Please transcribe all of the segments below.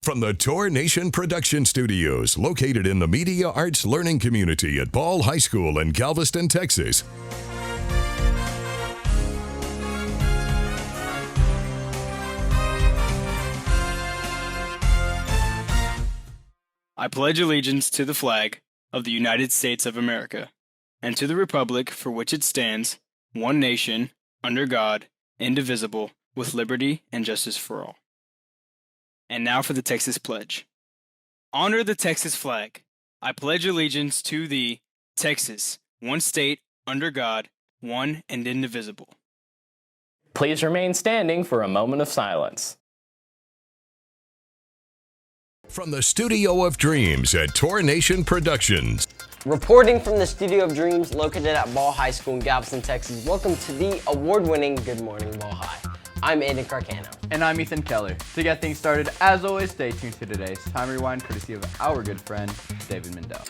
From the Tour Nation Production Studios, located in the Media Arts Learning Community at Ball High School in Galveston, Texas. I pledge allegiance to the flag of the United States of America, and to the republic for which it stands, one nation, under God, indivisible, with liberty and justice for all. And now for the Texas Pledge. Honor the Texas flag. I pledge allegiance to the Texas, one state, under God, one and indivisible. Please remain standing for a moment of silence. From the Studio of Dreams at Tour Nation Productions. Reporting from the Studio of Dreams located at Ball High School in Galveston, Texas, welcome to the award-winning Good Morning Ball High. I'm Aiden Carcano. And I'm Ethan Keller. To get things started, as always, stay tuned to today's Time Rewind, courtesy of our good friend, David Mendel.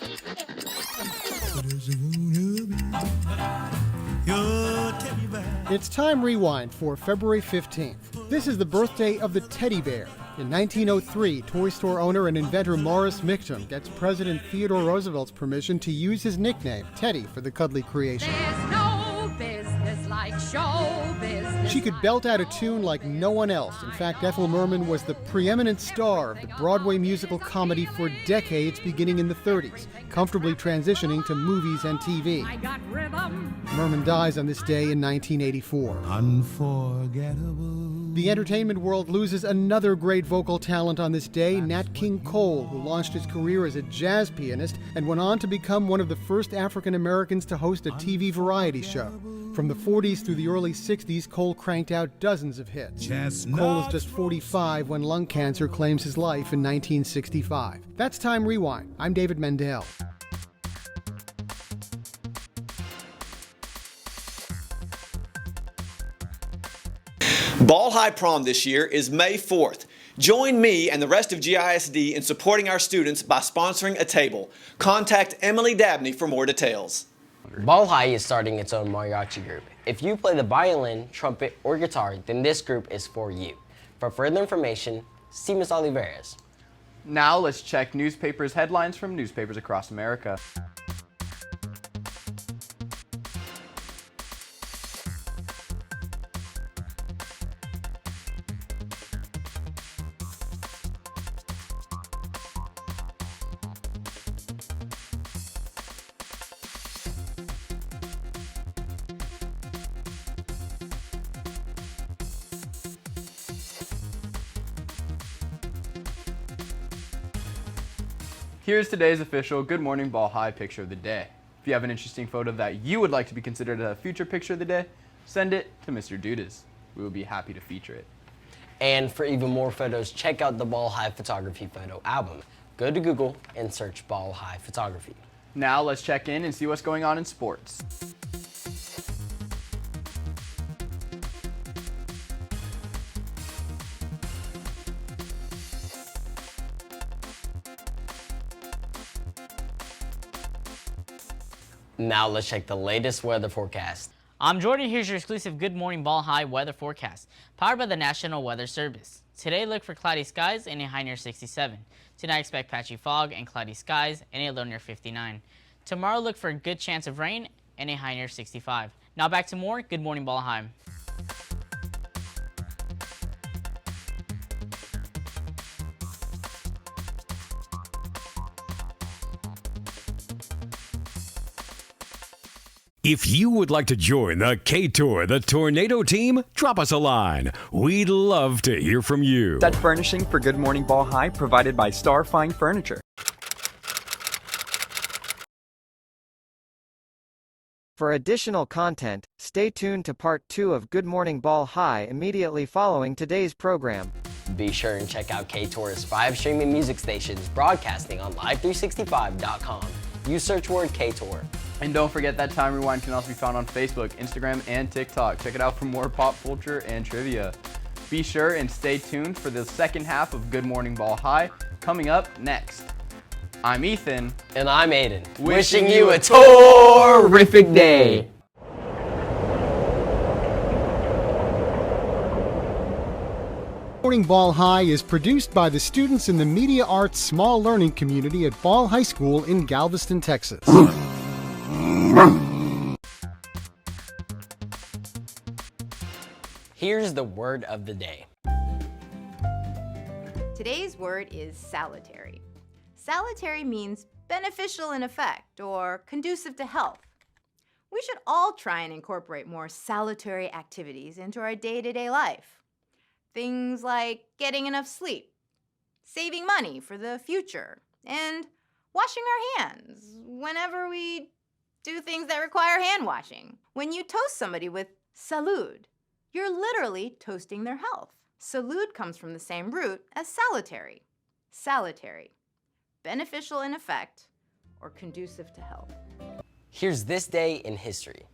It's Time Rewind for February 15th. This is the birthday of the teddy bear. In 1903, toy store owner and inventor Morris Michtom gets President Theodore Roosevelt's permission to use his nickname, Teddy, for the cuddly creation. There's no business like show business. She could belt out a tune like no one else. In fact, Ethel Merman was the preeminent star of the Broadway musical comedy for decades, beginning in the 30s, comfortably transitioning to movies and TV. I got rhythm. Merman dies on this day in 1984. Unforgettable. The entertainment world loses another great vocal talent on this day, Nat King Cole, who launched his career as a jazz pianist and went on to become one of the first African Americans to host a TV variety show. From the 40s through the early 60s, Cole cranked out dozens of hits. Cole is just 45 when lung cancer claims his life in 1965. That's Time Rewind. I'm David Mendel. Ball High Prom this year is May 4th. Join me and the rest of GISD in supporting our students by sponsoring a table. Contact Emily Dabney for more details. Ball High is starting its own mariachi group. If you play the violin, trumpet, or guitar, then this group is for you. For further information, see Ms. Olivares. Now let's check newspapers' headlines from newspapers across America. Here's today's official Good Morning Ball High picture of the day. If you have an interesting photo that you would like to be considered a future picture of the day, send it to Mr. Dudas. We will be happy to feature it. And for even more photos, check out the Ball High Photography Photo Album. Go to Google and search Ball High Photography. Now let's check in and see what's going on in sports. Now let's check the latest weather forecast. I'm Jordan. Here's your exclusive Good Morning Ball High weather forecast, powered by the National Weather Service. Today, look for cloudy skies and a high near 67. Tonight, expect patchy fog and cloudy skies and a low near 59. Tomorrow, look for a good chance of rain and a high near 65. Now back to more Good Morning Ball High. If you would like to join the K-Tour, the Tornado team, drop us a line. We'd love to hear from you. Set furnishing for Good Morning Ball High provided by Star Fine Furniture. For additional content, stay tuned to part 2 of Good Morning Ball High immediately following today's program. Be sure and check out K-Tour's 5 streaming music stations broadcasting on live365.com. Use search word K-Tour. And don't forget that Time Rewind can also be found on Facebook, Instagram, and TikTok. Check it out for more pop culture and trivia. Be sure and stay tuned for the second half of Good Morning Ball High coming up next. I'm Ethan. And I'm Aiden. Wishing you a terrific day. Morning Ball High is produced by the students in the Media Arts Small Learning Community at Ball High School in Galveston, Texas. Here's the word of the day. Today's word is salutary. Salutary means beneficial in effect or conducive to health. We should all try and incorporate more salutary activities into our day-to-day life. Things like getting enough sleep, saving money for the future, and washing our hands whenever we do things that require hand washing. When you toast somebody with salud, you're literally toasting their health. Salud comes from the same root as salutary. Salutary, beneficial in effect or conducive to health. Here's this day in history.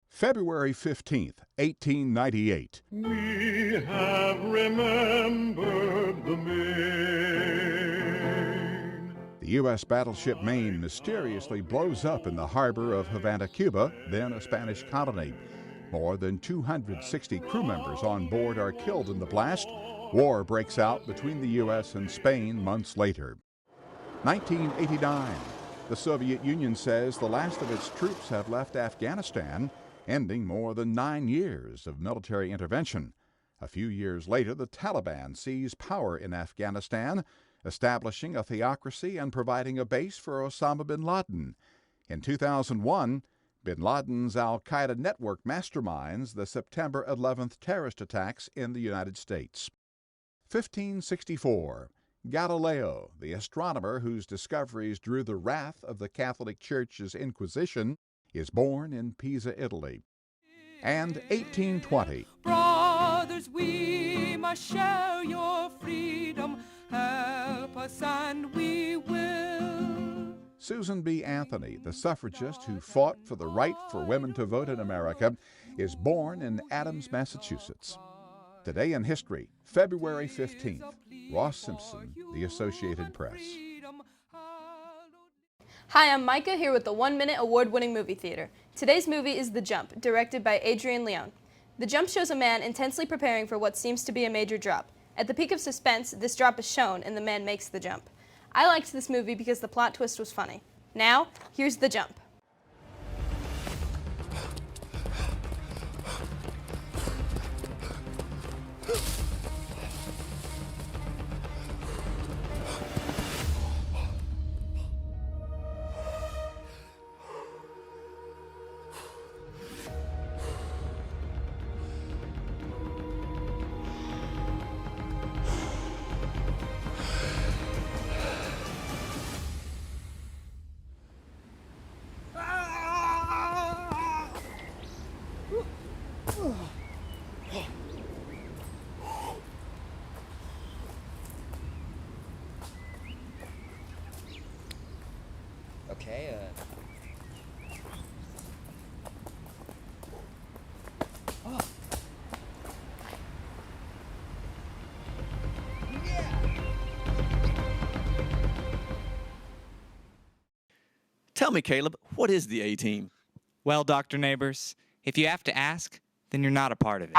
February 15th, 1898. We have remembered the Maine. The U.S. battleship Maine mysteriously blows up in the harbor of Havana, Cuba, then a Spanish colony. More than 260 crew members on board are killed in the blast. War breaks out between the U.S. and Spain months later. 1989. The Soviet Union says the last of its troops have left Afghanistan, ending more than 9 years of military intervention. A few years later, the Taliban seized power in Afghanistan, establishing a theocracy and providing a base for Osama bin Laden. In 2001, bin Laden's al-Qaeda network masterminds the September 11th terrorist attacks in the United States. 1564. Galileo, the astronomer whose discoveries drew the wrath of the Catholic Church's Inquisition, is born in Pisa, Italy. And 1820. Brothers, we must share your freedom. Help us and we will. Susan B. Anthony, the suffragist who fought for the right for women to vote in America, is born in Adams, Massachusetts. Today in history, February 15th. Ross Simpson, The Associated Press. Hi, I'm Micah here with the 1 Minute award-winning movie theater. Today's movie is The Jump, directed by Adrian Leone. The Jump shows a man intensely preparing for what seems to be a major drop. At the peak of suspense, this drop is shown and the man makes the jump. I liked this movie because the plot twist was funny. Now, here's The Jump. Okay, Oh. Tell me, Caleb, what is the A-Team? Well, Dr. Neighbors, if you have to ask, then you're not a part of it.